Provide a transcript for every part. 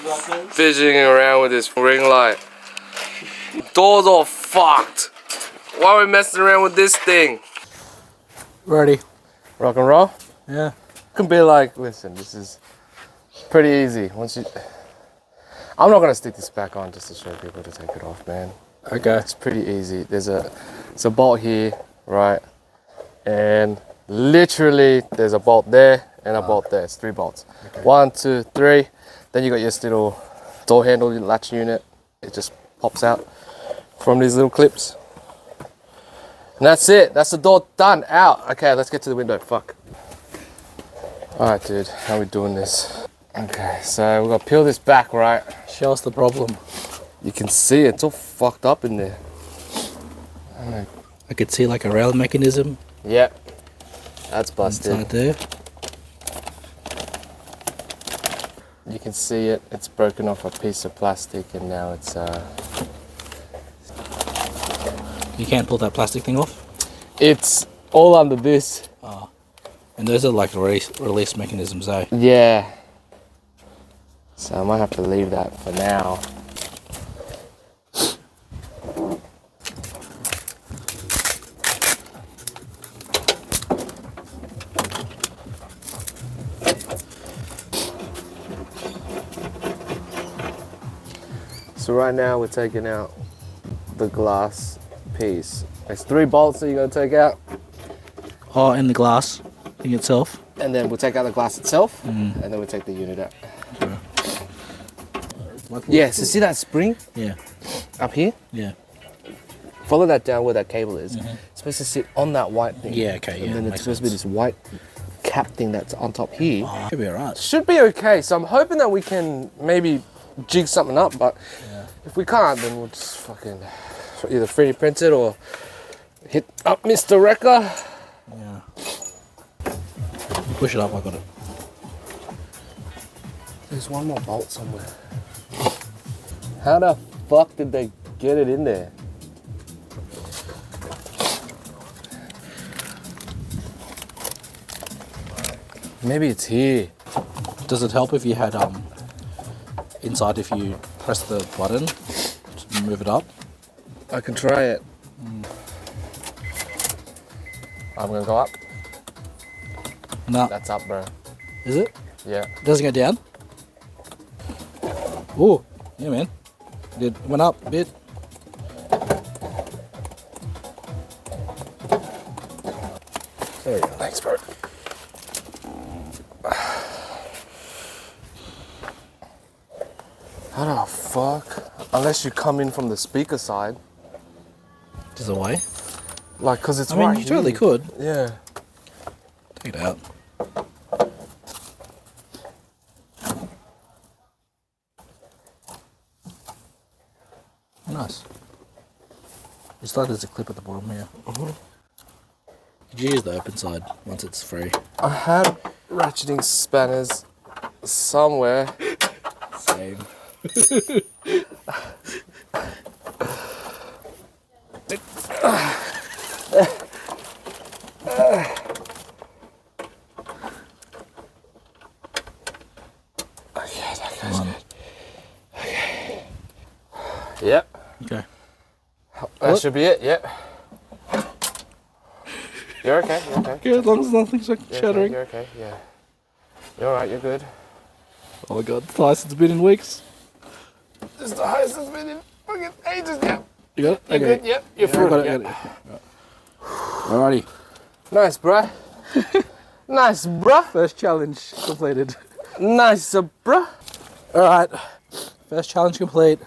fidgeting around with this ring light. Door's all fucked. Why are we messing around with this thing? Ready. Rock and roll? Yeah. It can be like, listen, this is pretty easy. I'm not gonna stick this back on just to show people to take it off, man. Okay. It's pretty easy. It's a bolt here, right? And literally there's a bolt there and a bolt there. It's 3 bolts. Okay. 1, 2, 3. Then you got your little door handle latch unit. It just pops out from these little clips. And that's it. That's the door done. Out. Okay, let's get to the window. Fuck. Alright, dude. How are we doing this? Okay, so we've got to peel this back, right? Show us the problem. You can see it's all fucked up in there. I could see like a rail mechanism. Yep. That's busted. Inside there. You can see it. It's broken off a piece of plastic and now it's You can't pull that plastic thing off? It's all under this. Oh. And those are like release mechanisms, eh? Yeah. So I might have to leave that for now. So right now we're taking out the glass piece. There's 3 bolts that you're gonna take out. Oh, and the glass thing itself. And then we'll take out the glass itself, and then we'll take the unit out. Okay. Yeah, so see that spring? Yeah. Up here? Yeah. Follow that down where that cable is. It's supposed to sit on that white thing. Yeah, okay, yeah. And then it's supposed to be this white cap thing that's on top here. Oh, should be alright. Should be okay, so I'm hoping that we can maybe jig something up, but if we can't, then we'll just fucking either 3D print it or hit up Mr. Wrecker. Yeah. Push it up, I got it. There's one more bolt somewhere. How the fuck did they get it in there? Maybe it's here. Does it help if you had inside if you press the button to move it up? I can try it. I'm gonna go up. No. That's up, bro. Is it? Yeah. Doesn't go down? Oh, yeah, man. It went up a bit. There you go. Thanks, bro. How the fuck? Unless you come in from the speaker side. Just away. Like, cause it's I mean, right you totally here. could. Yeah. Take it out. Nice. It's like there's a clip at the bottom here. Could you use the open side once it's free? I had ratcheting spanners somewhere. Same. Okay, that goes good. Okay. Yep. Okay. That should be it, yep. You're okay, you're okay. Yeah, as long as nothing's like shattering. You're okay, yeah. You're alright, you're good. Oh my god, the highest it's been in weeks. This is the highest it's been in fucking ages now. You got it? You're Okay. good, yep. You're through got it, it, yep. got it. Alrighty. Nice, bruh. Nice, bruh. First challenge completed. Nice, bruh. Alright. First challenge complete.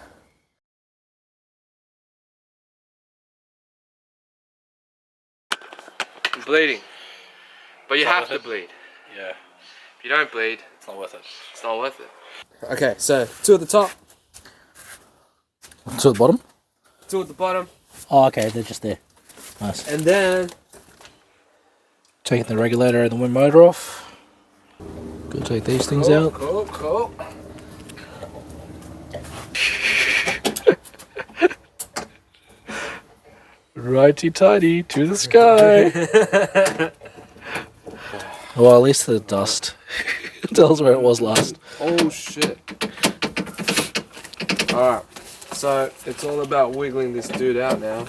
I'm bleeding. But you It's not have to worth it. bleed. Yeah. If you don't bleed, It's not worth it. it's not worth it. Okay, so 2 at the top, To the bottom? 2 at the bottom, Oh, okay, they're just there. Nice. and then Taking the regulator and the wind motor off. Go take these things out. Cool. Righty tighty to the sky. Well, at least the dust tells where it was last. Oh shit. Alright, so it's all about wiggling this dude out now.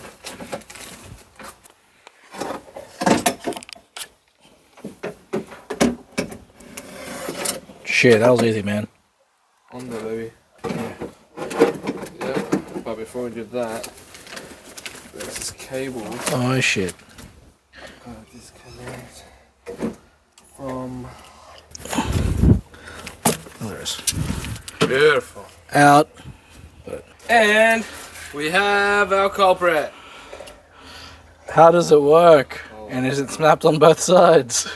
Shit, that was easy, man. On there, baby. Yep, but before we do that, there's this cable. Oh shit. Disconnect from. Oh, there it is. Beautiful. Out. And we have our culprit. How does it work? And is it snapped on both sides?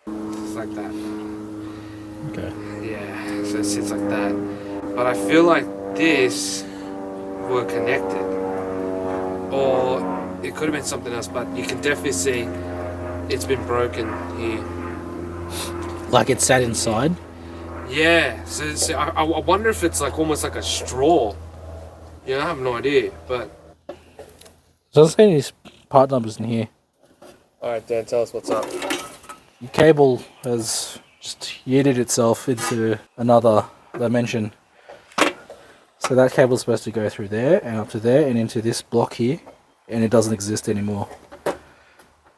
It's like that. Okay. Yeah, so it sits like that. But I feel like this were connected. Or it could have been something else, but you can definitely see it's been broken here. Like it sat inside? Yeah, so I wonder if it's like almost like a straw. You know, I have no idea, but... Doesn't say any part numbers in here. Alright, Dan, tell us what's up. The cable has just yeeted itself into another dimension. So that cable's supposed to go through there and up to there and into this block here, and it doesn't exist anymore.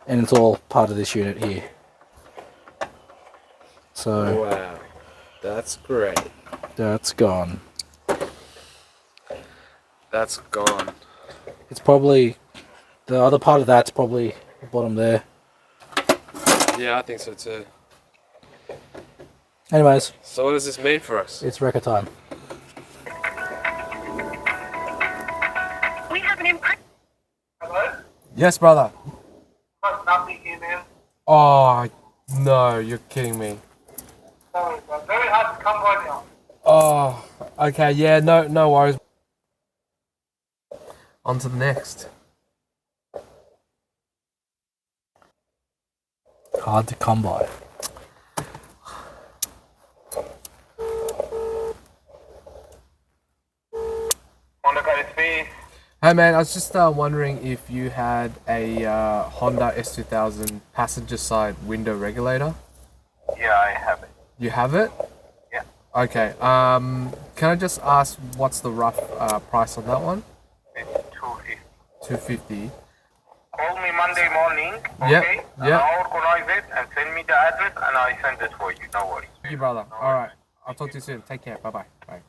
And it's all part of this unit here. So Wow, that's great. that's gone. That's gone. It's probably, the other part of that's probably the bottom there. Yeah, I think so too. Anyways, So what does this mean for us? it's record time. We have an impression. Hello? Yes, brother. Nothing here, man. Oh, no, you're kidding me. Sorry, bro. Very hard to come by now. Oh, okay, yeah, no worries. On to the next. Hard to come by. Honda got its face. Hey man, I was just wondering if you had a Honda S2000 passenger side window regulator. Yeah, I have it. You have it? Yeah. Okay. Can I just ask what's the rough price on that one? It's 250. 250. Call me Monday morning, Yep, okay? And yep. I'll organize it and send me the address and I send it for you. No worries. Thank you, brother. All right. I'll talk to you soon. Take care. Bye-bye. Bye.